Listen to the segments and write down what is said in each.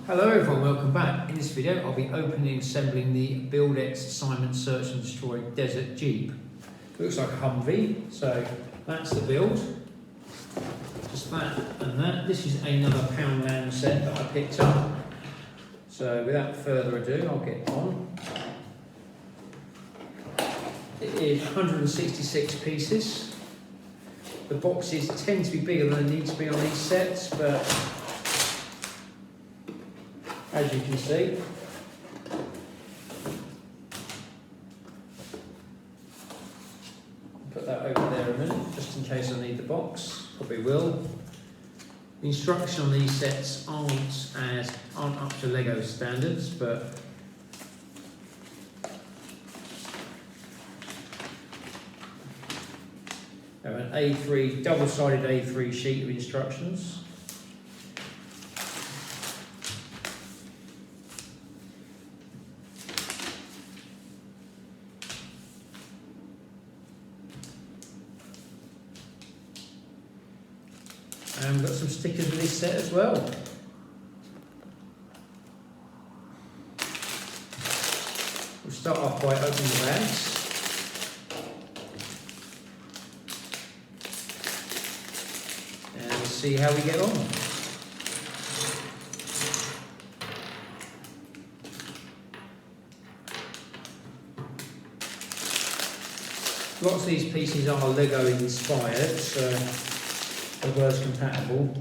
Hello everyone, welcome back. In this video I'll be opening and assembling the Buildx Assignment Search and Destroy Desert Jeep. It looks like a Humvee, so that's the build. Just that and that. This is another Poundland set that I picked up. So without further ado, I'll get on. It is 166 pieces. The boxes tend to be bigger than they need to be on these sets, but as you can see, put that over there a minute, just in case I need the box. Probably will. The instruction on these sets aren't up to Lego standards, but I have an A3 double-sided A3 sheet of instructions. And we've got some stickers with this set as well. We'll start off by opening the bags. And we'll see how we get on. Lots of these pieces are Lego inspired, so as well as compatible.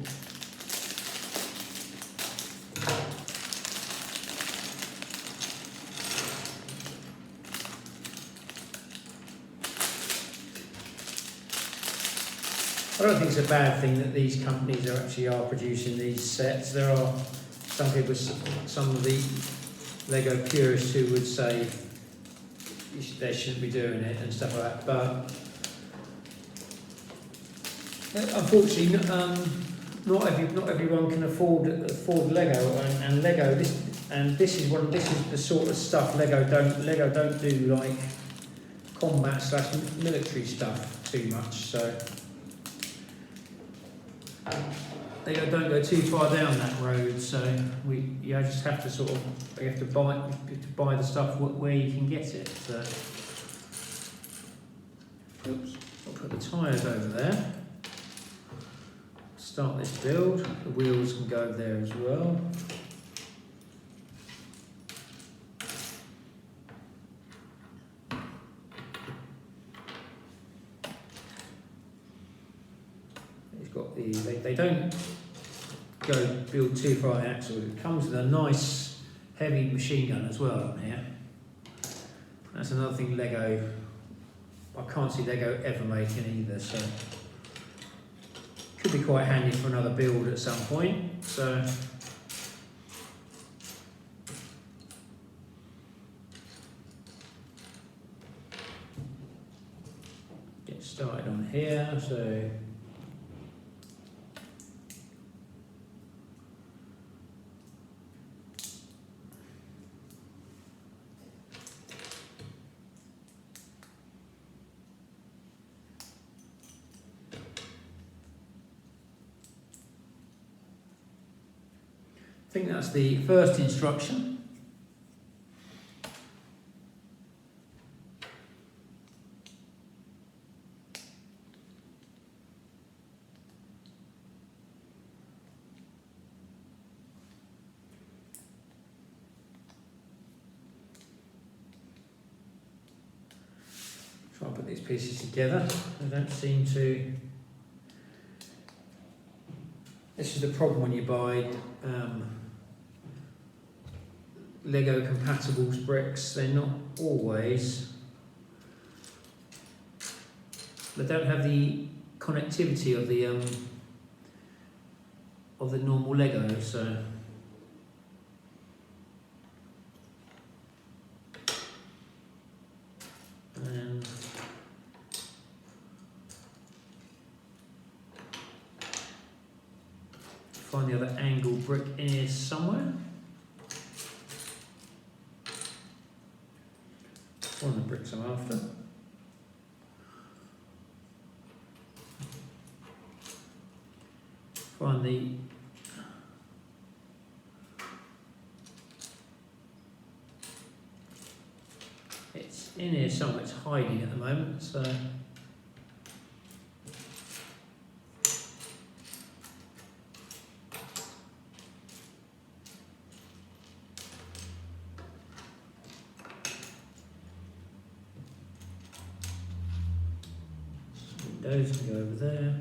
I don't think it's a bad thing that these companies are producing these sets. There are some people, some of the Lego purists who would say they shouldn't be doing it and stuff like that, but unfortunately, not everyone can afford Lego, and Lego. This is the sort of stuff Lego don't do, like combat/military stuff too much. So they don't go too far down that road. So you just have to buy the stuff where you can get it. So, oops, I'll put the tyres over there. Start this build. The wheels can go there as well. It's got they don't build too far the axle. It comes with a nice heavy machine gun as well on here. That's another thing Lego. I can't see Lego ever making either. So. Could be quite handy for another build at some point. So get started on here. So I think that's the first instruction. Try and put these pieces together. They don't seem to. This is the problem when you buy Lego compatible bricks. They're not always. They don't have the connectivity of the normal Lego. So. And find the other angle brick in here somewhere. One of the bricks I'm after. Find the in here somewhere. It's hiding at the moment, so. Windows can go over there.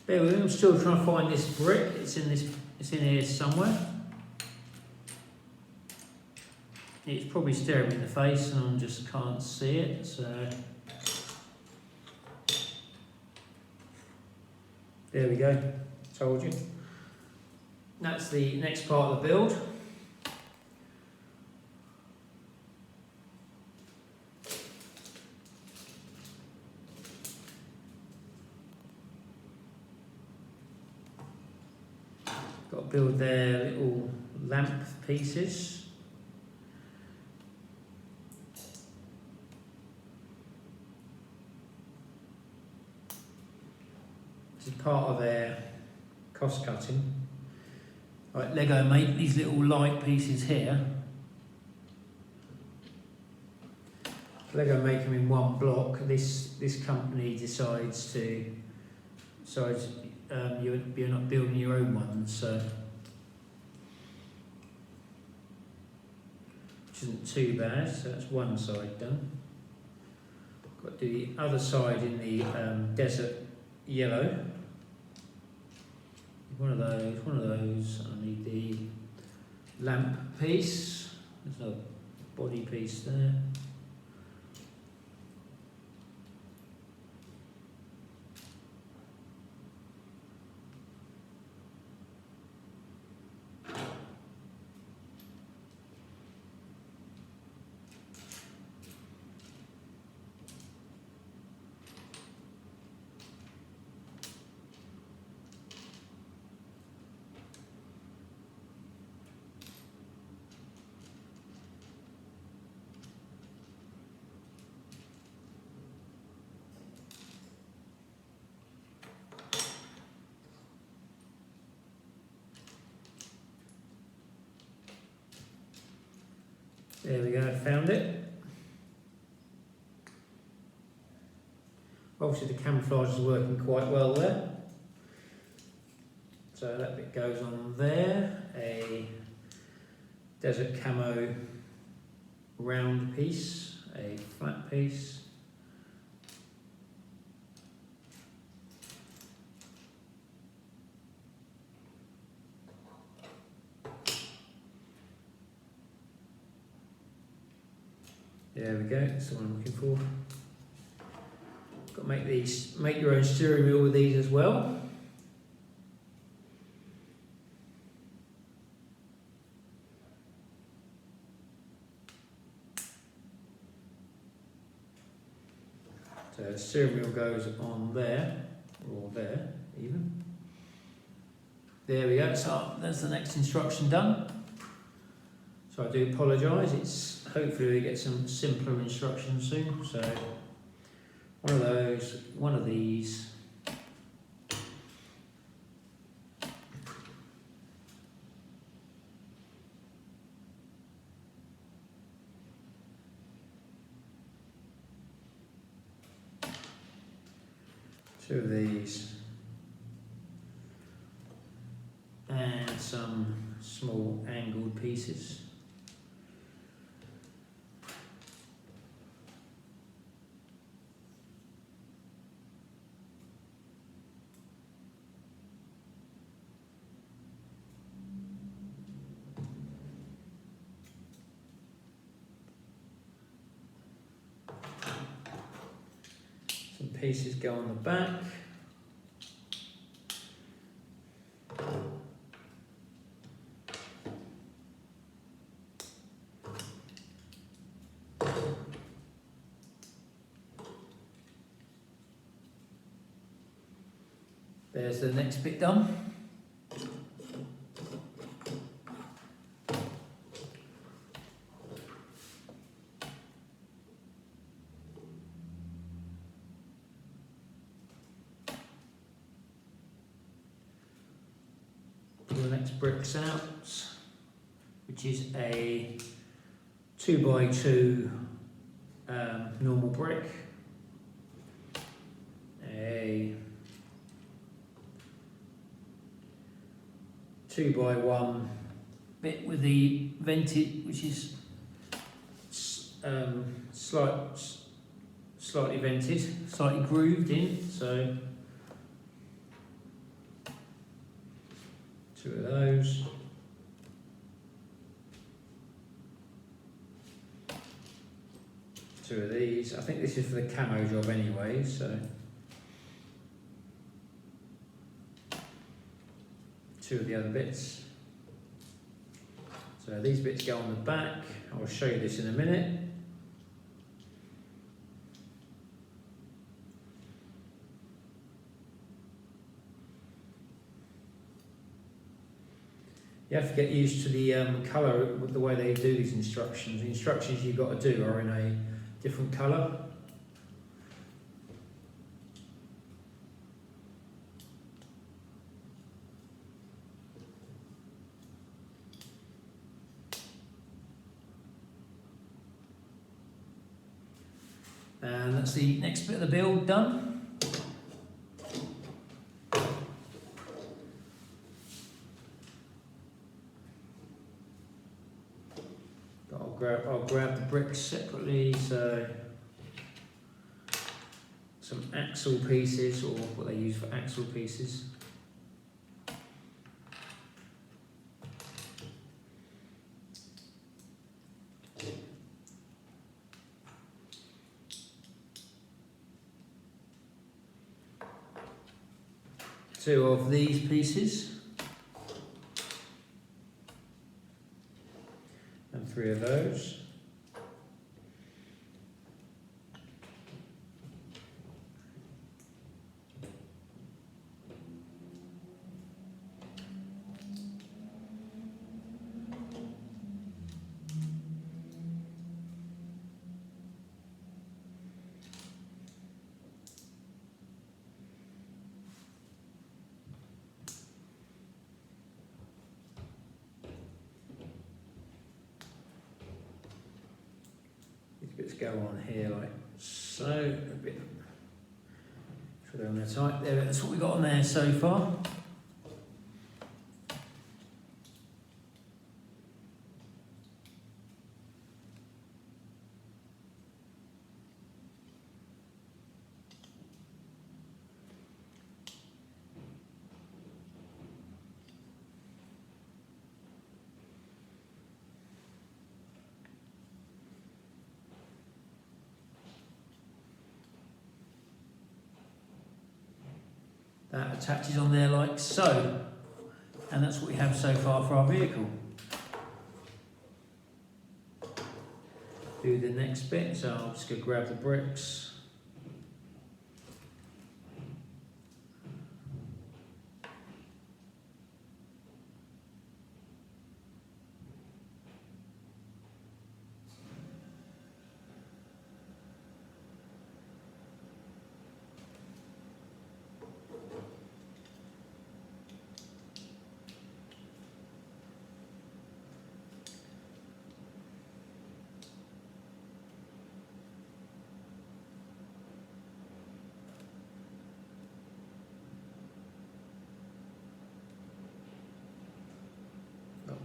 Bear with me, I'm still trying to find this brick. It's in here somewhere. It's probably staring me in the face and I just can't see it, so. There we go, told you. That's the next part of the build. Got to build their little lamp pieces. This is part of their cost cutting. Like Lego make these little light pieces here. Lego make them in one block. This company decides you're not building your own ones, so which isn't too bad. So that's one side done. Got to do the other side in the desert yellow. One of those. I need the lamp piece. There's a body piece there. There we go, found it. Obviously the camouflage is working quite well there. So that bit goes on there. A desert camo round piece, a flat piece. There we go, that's the one I'm looking for. Got to make your own steering wheel with these as well. So the steering wheel goes on there, or there even. There we go, so there's the next instruction done. So I do apologise, hopefully we get some simpler instructions soon. So one of those, one of these. Two of these. And some small angled pieces. Pieces go on the back. There's the next bit done. takes bricks out, which is a 2x2 normal brick, a 2x1 bit with the vented, which is slightly vented, slightly grooved in, so 2 of those. Two of these. I think this is for the camo job anyway, so 2 of the other bits. So these bits go on the back. I'll show you this in a minute. You have to get used to the colour, the way they do these instructions. The instructions you've got to do are in a different colour. And that's the next bit of the build done. I'll grab the bricks separately, so some axle pieces, or what they use for axle pieces. Two of these pieces. And 3 of those. Bits go on here like so, a bit, so they're on there tight. There, that's what we got on there so far. That attaches on there like so, and that's what we have so far for our vehicle. Do the next bit, so I'll just go grab the bricks.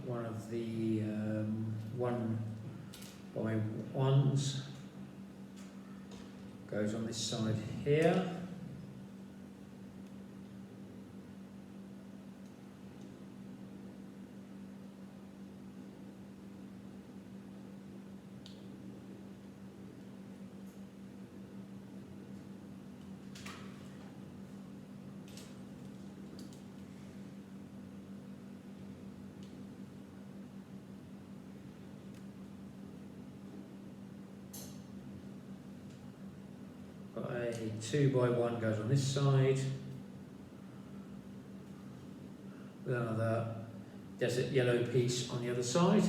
One of the 1x1s goes on this side here. Got a 2x1 goes on this side, with another desert yellow piece on the other side.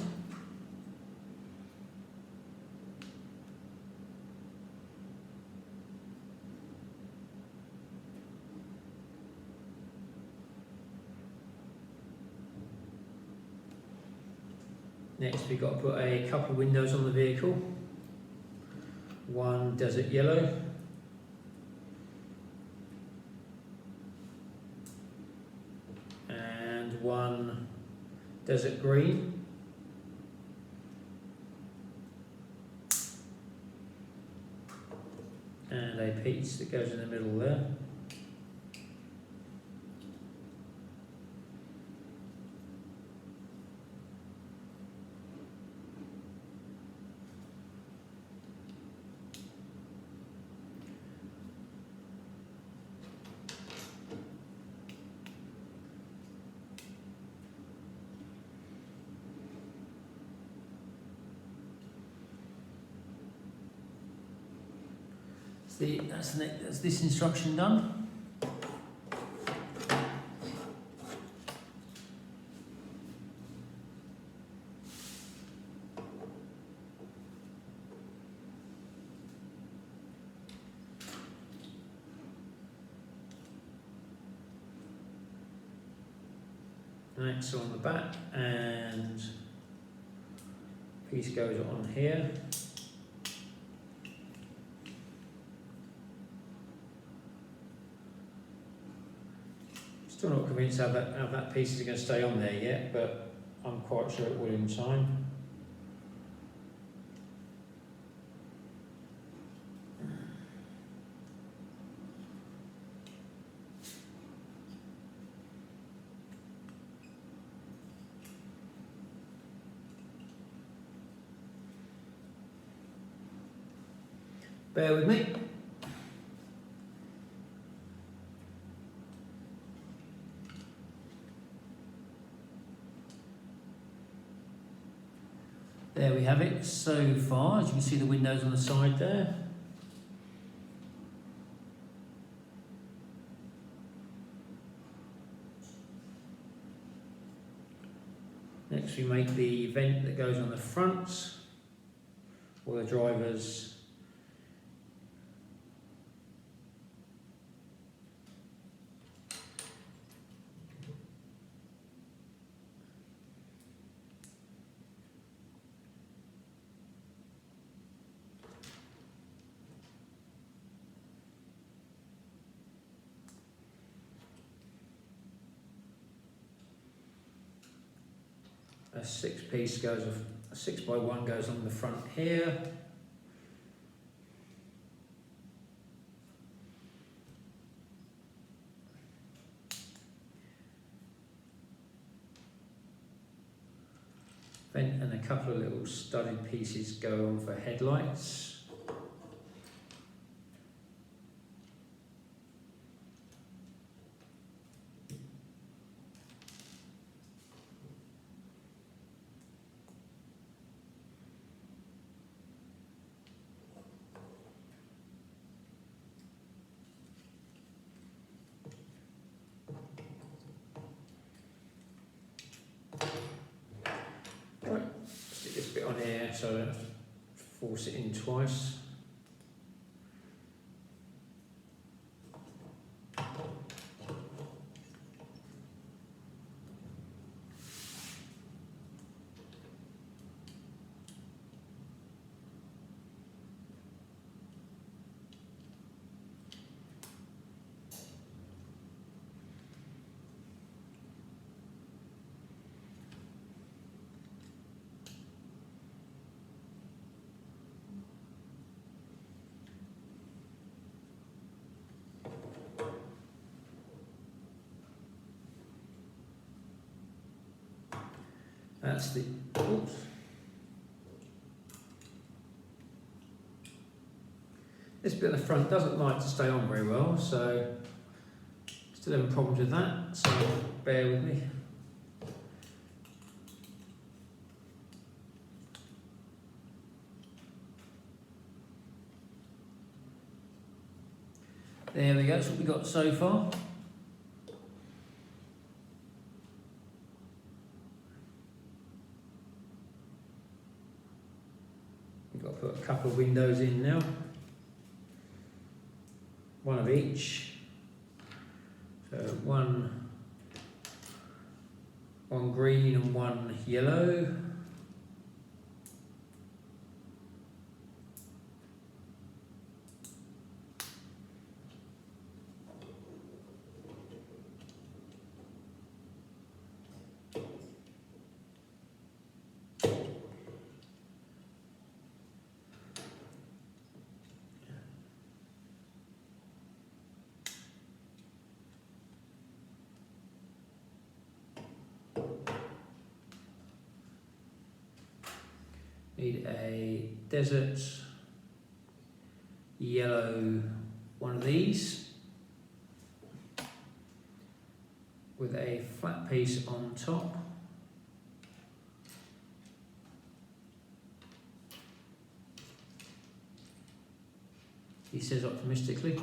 Next we've got to put a couple of windows on the vehicle. One desert yellow. And one desert green. And a piece that goes in the middle there. That's this instruction done. Next on the back, and piece goes on here. Still not convinced how that piece is going to stay on there yet, but I'm quite sure it will in time. Bear with me. There we have it so far. As you can see, the windows on the side there. Next we make the vent that goes on the front, or the driver's a 6-piece goes, a 6x1 goes on the front here. Vent and a couple of little studded pieces go on for headlights. Right, stick this bit on here so I don't have to force it in twice. That's the, oops. This bit at the front doesn't like to stay on very well, so still having problems with that, so bear with me. There we go, that's what we got so far. We've got to put a couple of windows in now. One of each. So one, one green and one yellow. Need a desert yellow one of these with a flat piece on top. He says optimistically.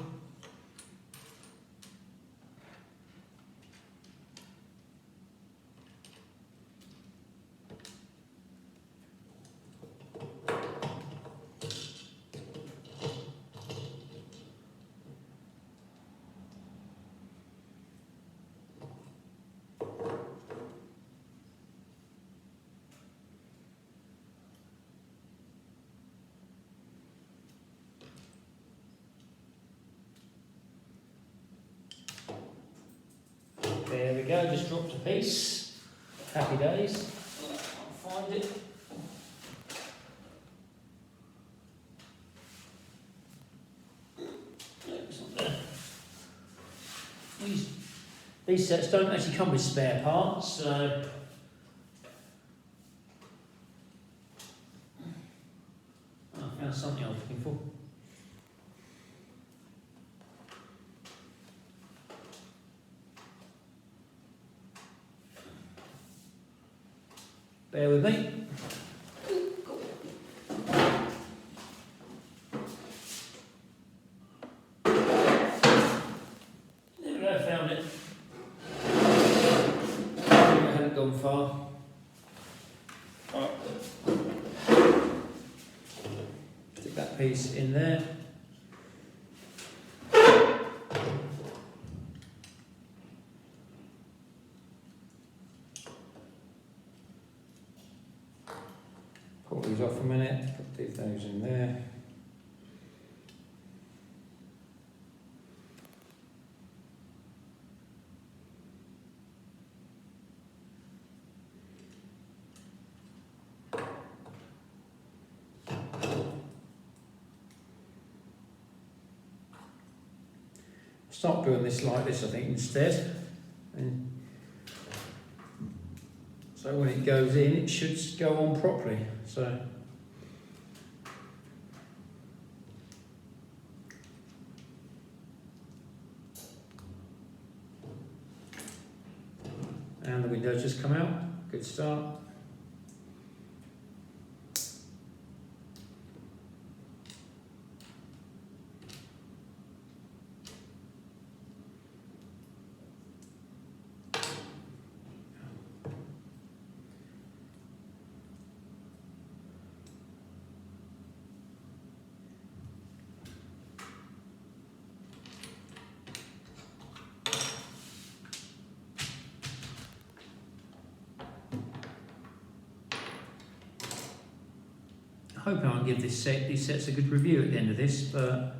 There we go, just dropped a piece. Happy days. I'll find it. No, it's not there. These sets don't actually come with spare parts, so I found something I was looking for. Bear with me. There we go, found it. I haven't gone far. Stick that piece in there. Pull these off a minute, put those in there. Start doing this like this, I think, instead. And so when it goes in, it should go on properly. So and the windows just come out. Good start. Hoping I can give these sets a good review at the end of this, but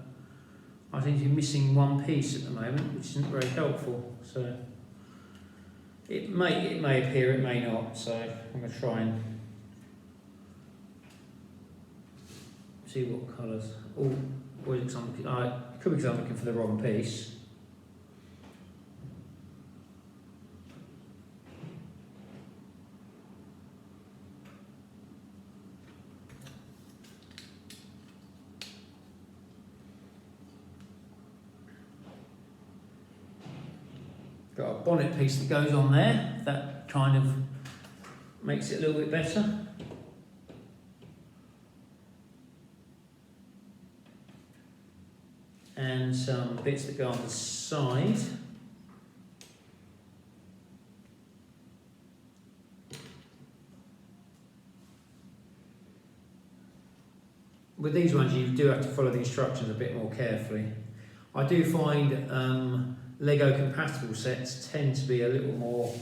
I think you're missing one piece at the moment, which isn't very helpful. So it may appear, it may not. So I'm going to try and see what colours. Oh, or is it something? It could be because I'm looking for the wrong piece. Got a bonnet piece that goes on there, that kind of makes it a little bit better. And some bits that go on the side. With these ones you do have to follow the instructions a bit more carefully. I do find Lego compatible sets tend to be a little more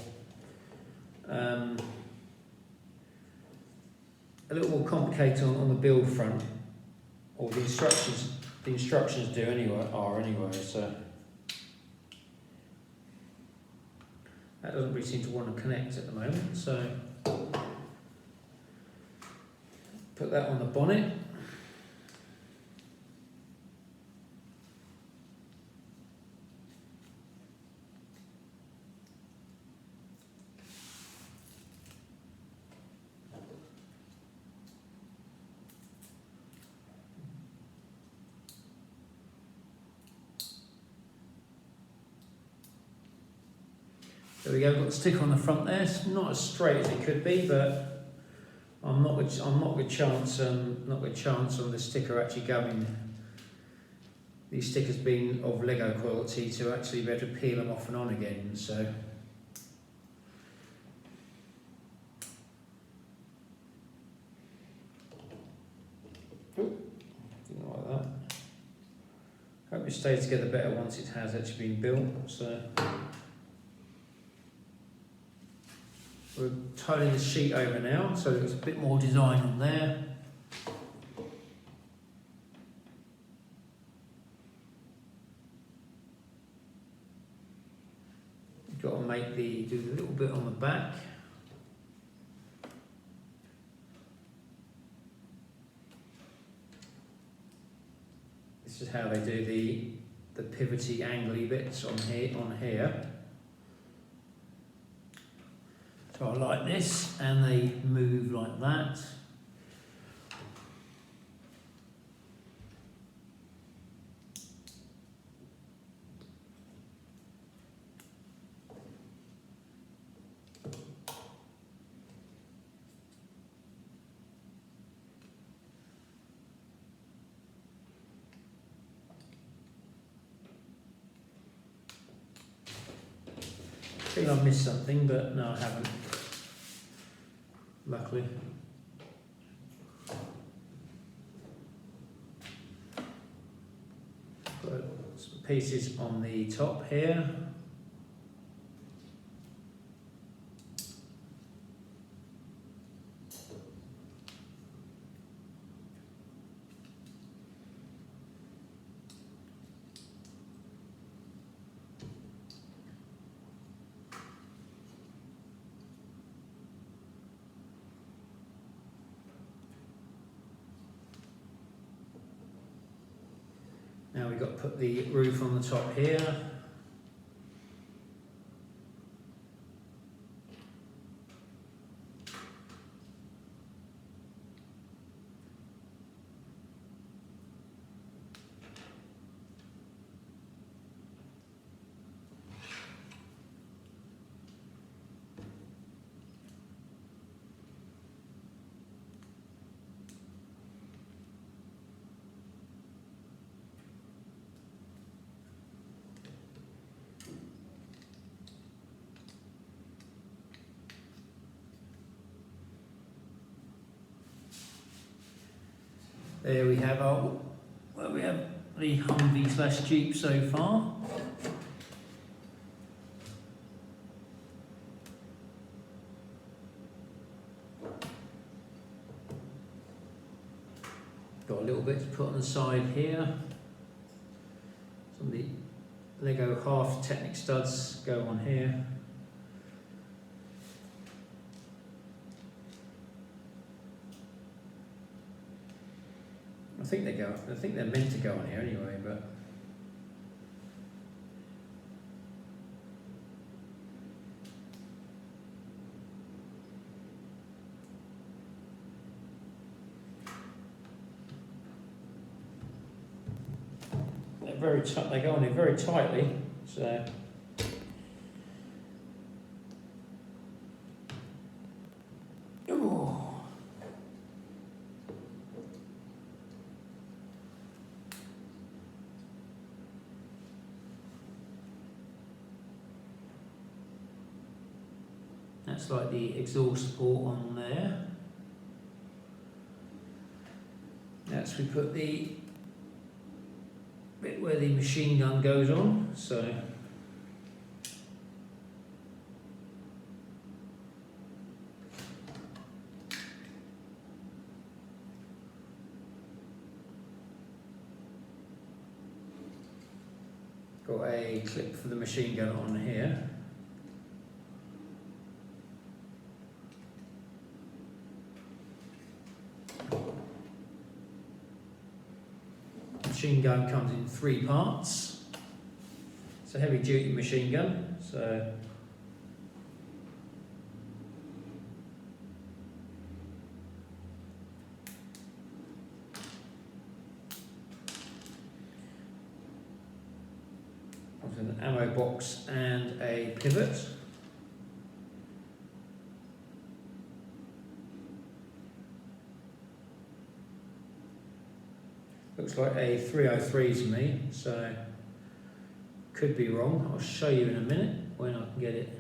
complicated on the build front, or the instructions do anyway. So that doesn't really seem to want to connect at the moment. So put that on the bonnet. There we go. Got the sticker on the front there. It's not as straight as it could be, but I'm not a chance on the sticker actually going. These stickers being of Lego quality to actually be able to peel them off and on again. So. Didn't like that. Hope it stays together better once it has actually been built. So we're tiling the sheet over now, so there's a bit more design on there. You've got to do the little bit on the back. This is how they do the pivoty, angly bits on here. So I like this, and they move like that. I think I've missed something, but no, I haven't. Luckily. Got some pieces on the top here. Now we've got to put the roof on the top here. There we have the Humvee / Jeep so far. Got a little bit to put on the side here. Some of the Lego half Technic studs go on here. I think they're meant to go on here anyway, but they're very tight. They go on here very tightly, so. That's like the exhaust port on there. Next we put the bit where the machine gun goes on, so got a clip for the machine gun on here. Machine gun comes in 3 parts. It's a heavy duty machine gun, so comes with an ammo box and a pivot. Looks like a 303 to me, so could be wrong. I'll show you in a minute when I can get it.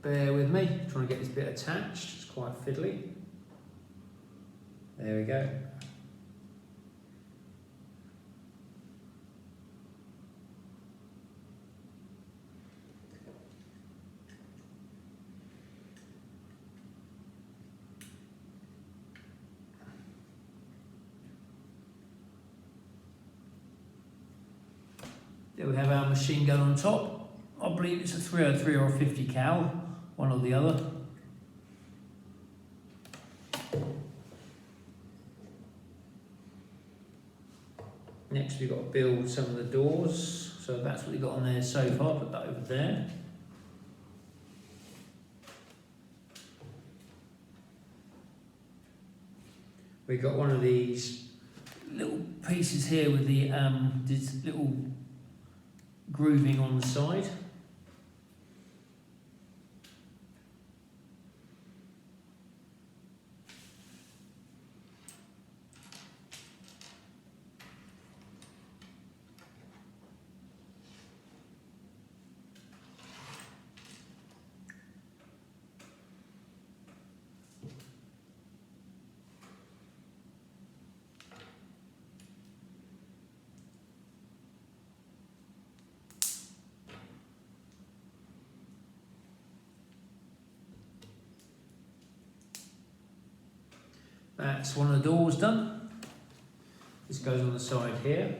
Bear with me, trying to get this bit attached, it's quite fiddly. There we go. There we have our machine gun on top. I believe it's a 303 or a 50 cal. One or the other. Next we've got to build some of the doors. So that's what we've got on there so far, put that over there. We've got one of these little pieces here with the this little grooving on the side. That's one of the doors done. This goes on the side here.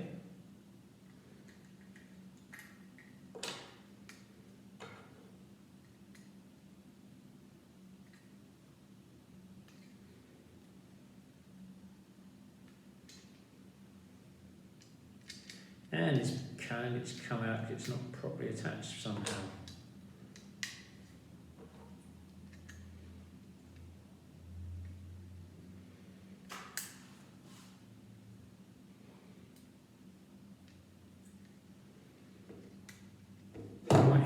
And it's come out, it's not properly attached somehow.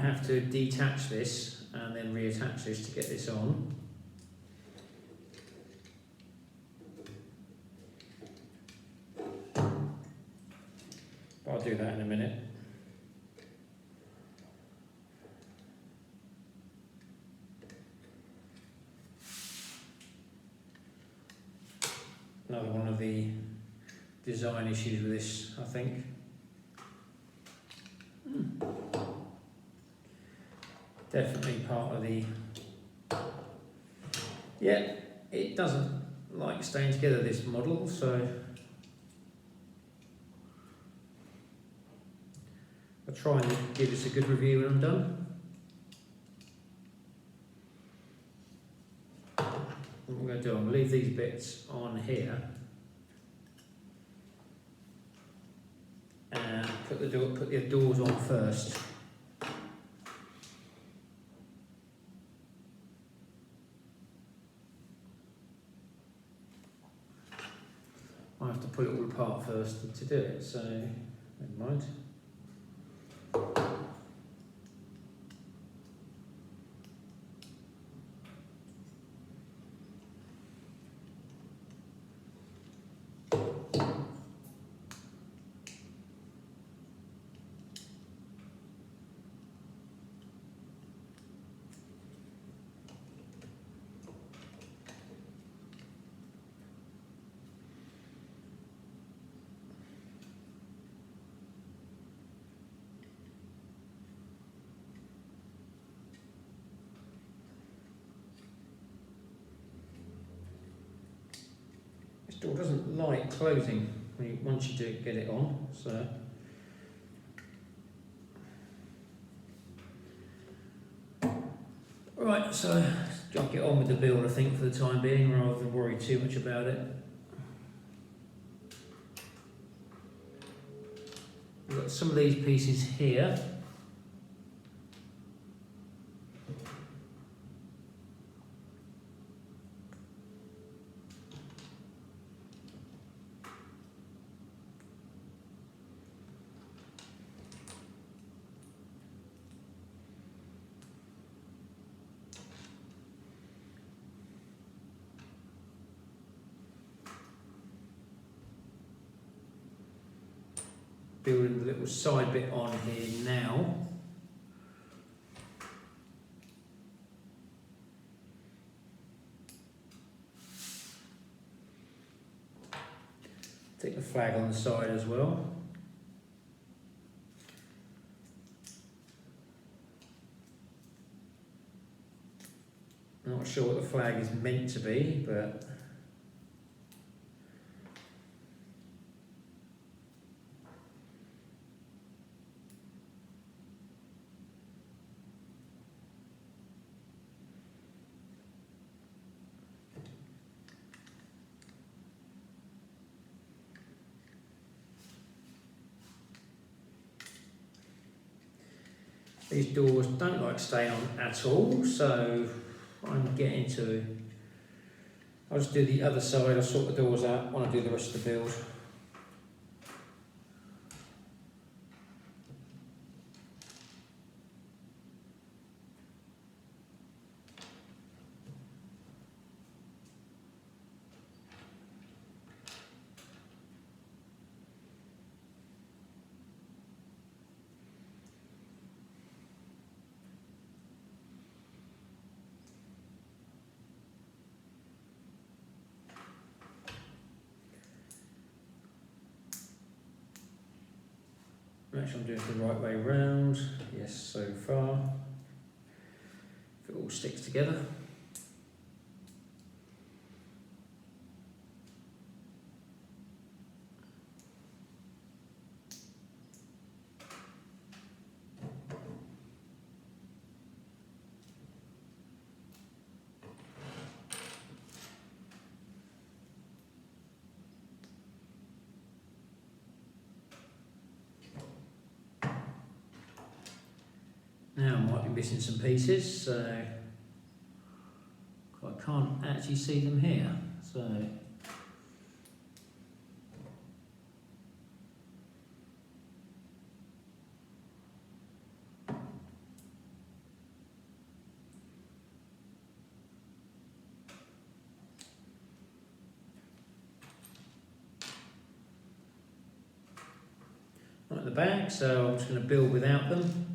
Have to detach this and then reattach this to get this on. I'll do that in a minute. Another one of the design issues with this, I think. Definitely part of the... Yeah, it doesn't like staying together, this model, so I'll try and give this a good review when I'm done. What we're going to do, I'm going to leave these bits on here and put the doors on first. I have to pull it all apart first to do it, so never mind. door doesn't like closing once you do get it on, so. Right, so I'll get on with the build, I think, for the time being, rather than worry too much about it. We've got some of these pieces here. Building the little side bit on here now. Take the flag on the side as well. I'm not sure what the flag is meant to be, but these doors don't like staying on at all, so I'm getting to. I'll just do the other side, I'll sort the doors out when I do the rest of the build. Make sure I'm doing it the right way round. Yes, so far. If it all sticks together. Now I might be missing some pieces, so I can't actually see them here. So right at the back, so I'm just going to build without them.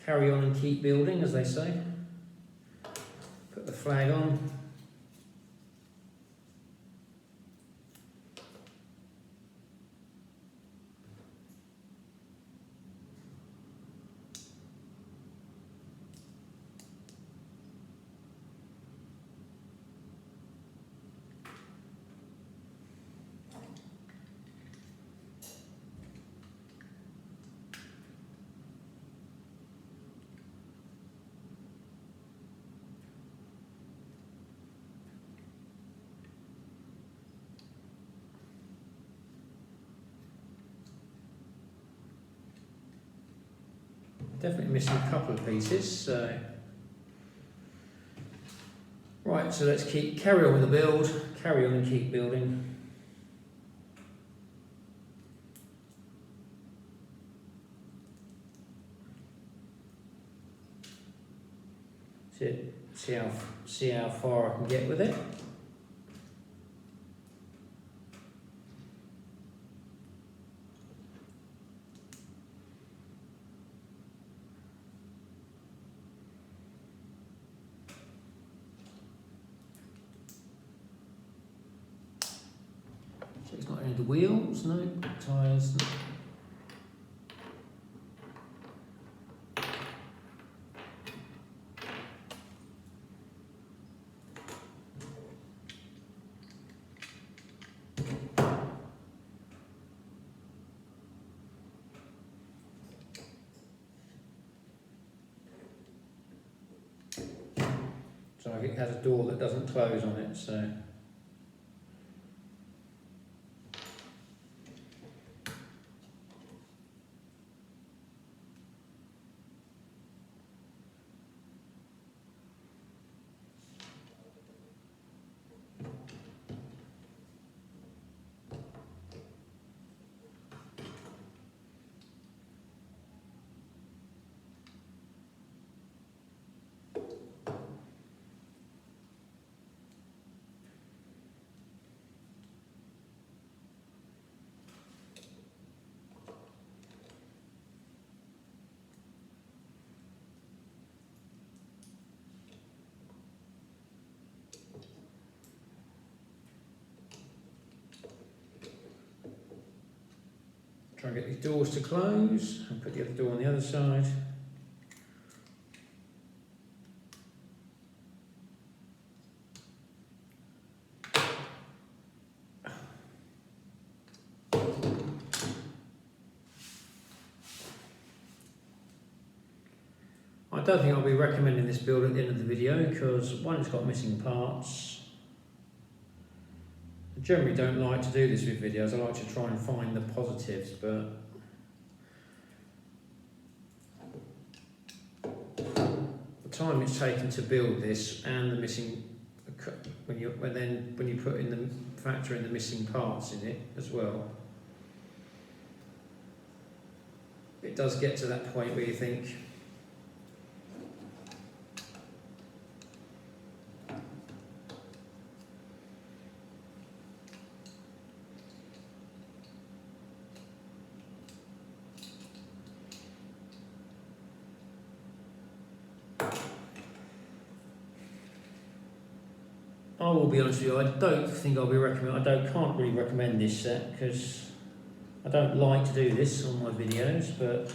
Carry on and keep building, as they say. Put the flag on. Definitely missing a couple of pieces, so. Right, so let's carry on with the build, carry on and keep building. See how far I can get with it. So it's not any of the wheels, no, tyres, no. So it has a door that doesn't close on it, so. Try and get these doors to close and put the other door on the other side. I don't think I'll be recommending this build at the end of the video because one, it's got missing parts. I generally don't like to do this with videos. I like to try and find the positives, but the time it's taken to build this and the missing, when you put in the factor in the missing parts in it as well, it does get to that point where you think, I will be honest with you, I don't think I'll be can't really recommend this set because I don't like to do this on my videos, but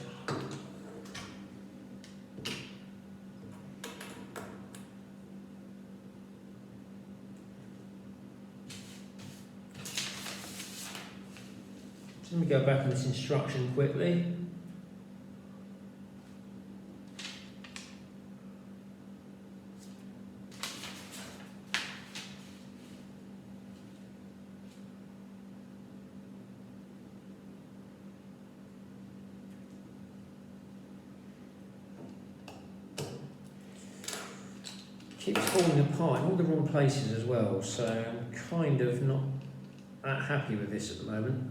let me go back on this instruction quickly. Keeps falling apart in all the wrong places as well, so I'm kind of not that happy with this at the moment.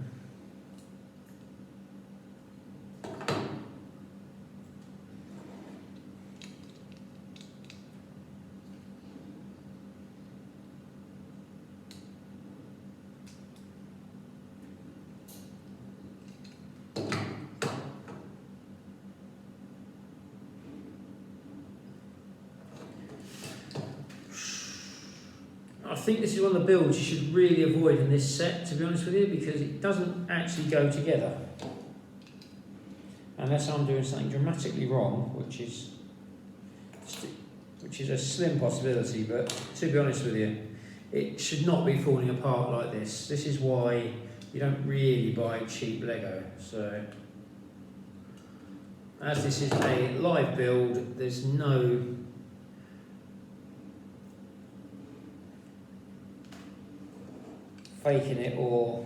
I think this is one of the builds you should really avoid in this set, to be honest with you, because it doesn't actually go together. Unless I'm doing something dramatically wrong, which is a slim possibility, but to be honest with you, it should not be falling apart like this. This is why you don't really buy cheap Lego. So, as this is a live build, there's no faking it or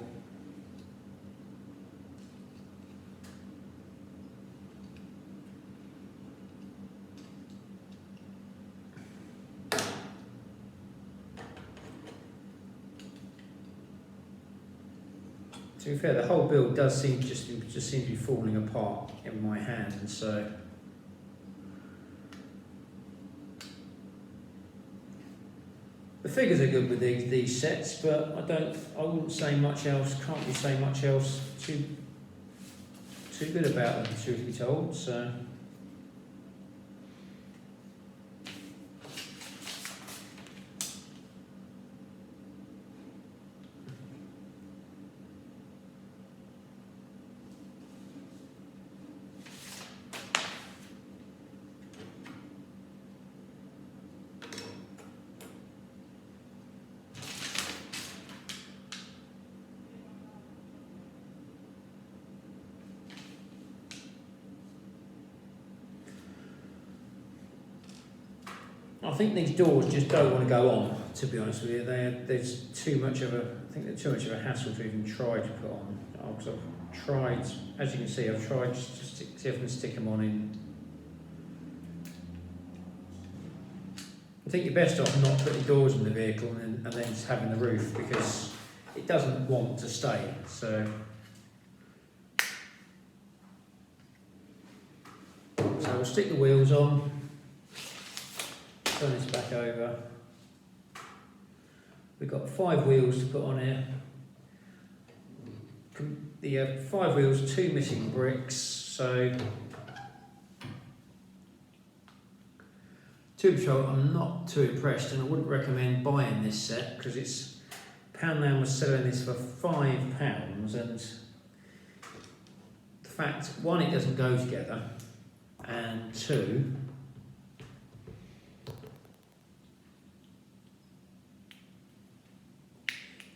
to be fair, the whole build does seem just seems to be falling apart in my hand, so the figures are good with these sets, but I wouldn't say much else. Can't really say much else too good about them, truth be told. So. I think these doors just don't want to go on, to be honest with you. There's too much of a, I think they're too much of a hassle to even try to put on. Because I've tried, as you can see, I've tried just to see if I can stick them on in. I think you're best off not putting doors in the vehicle and then just having the roof, because it doesn't want to stay. So we'll stick the wheels on, turn this back over. We've got 5 wheels to put on here. The 5 wheels, 2 missing bricks, so Tube Patrol, I'm not too impressed, and I wouldn't recommend buying this set because it's Poundland was selling this for £5, and the fact, one, it doesn't go together, and two,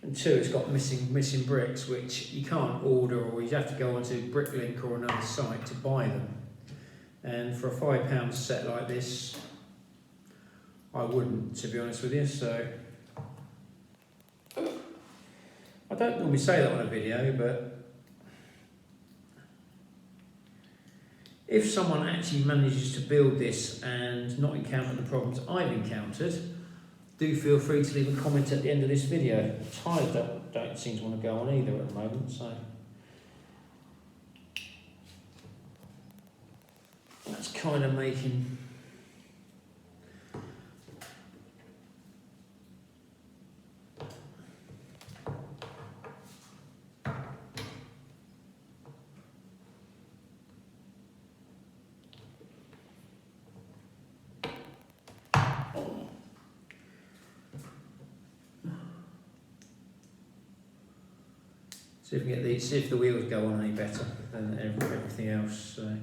it's got missing bricks, which you can't order, or you have to go onto Bricklink or another site to buy them. And for a £5 set like this, I wouldn't, to be honest with you. So I don't normally say that on a video, but if someone actually manages to build this and not encounter the problems I've encountered, do feel free to leave a comment at the end of this video. Tyres don't seem to want to go on either at the moment, so that's kind of making see if we can get these, see if the wheels go on any better than everything else. So.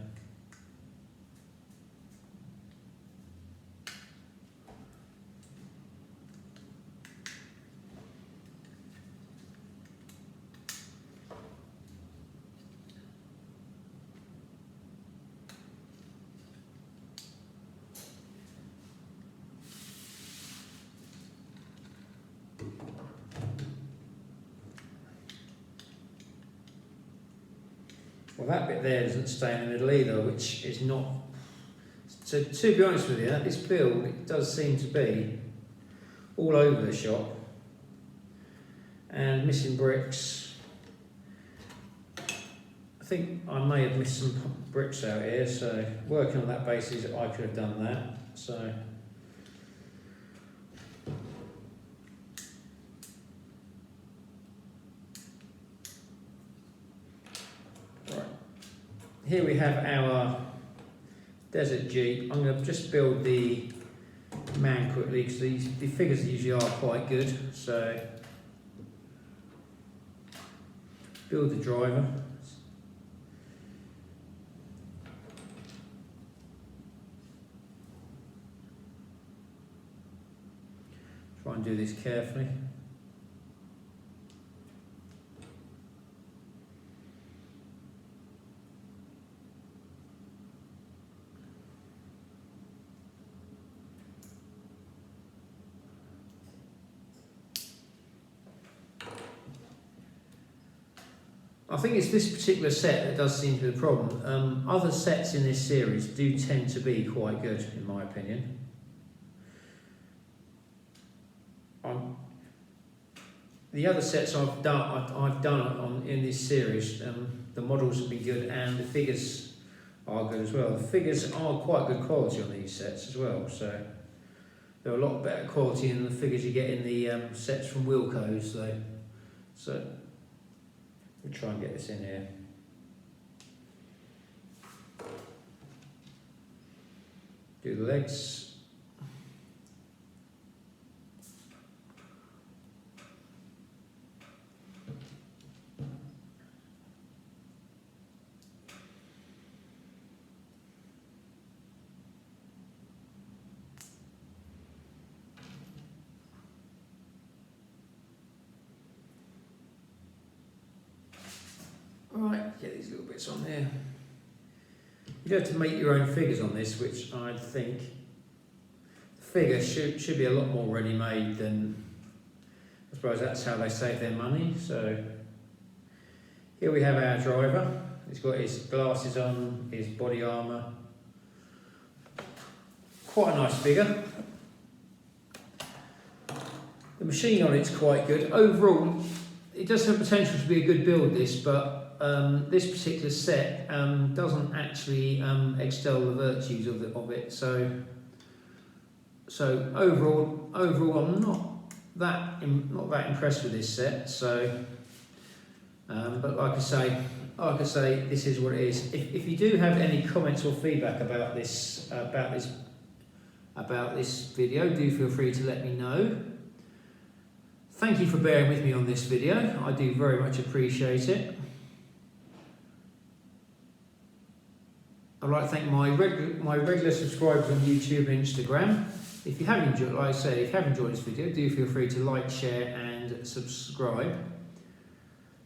Well, that bit there doesn't stay in the middle either, which is not. So, to be honest with you, this build, it does seem to be all over the shop and missing bricks. I think I may have missed some bricks out here, so working on that basis, I could have done that. So. Here we have our Desert Jeep. I'm going to just build the man quickly because the figures usually are quite good. So, build the driver. Try and do this carefully. I think it's this particular set that does seem to be the problem. Other sets in this series do tend to be quite good, in my opinion. The other sets I've done in this series, the models have been good and the figures are good as well. The figures are quite good quality on these sets as well, so they're a lot better quality than the figures you get in the sets from Wilco's. So we'll try and get this in here. Do the legs. Right, get these little bits on there. You have to make your own figures on this, which I think the figure should be a lot more ready-made than, I suppose that's how they save their money. So here we have our driver. He's got his glasses on, his body armour. Quite a nice figure. The machine on it's quite good. Overall, it does have potential to be a good build, this, but this particular set doesn't actually extol the virtues of it. So overall, I'm not that impressed with this set. So, but like I say, this is what it is. If you do have any comments or feedback about this video, do feel free to let me know. Thank you for bearing with me on this video. I do very much appreciate it. I'd like to thank my regular subscribers on YouTube and Instagram. If you have enjoyed, like I said, if you have enjoyed this video, do feel free to like, share and subscribe.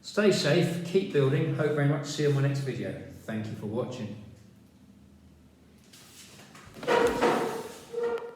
Stay safe, keep building. Hope very much to see you on my next video. Thank you for watching.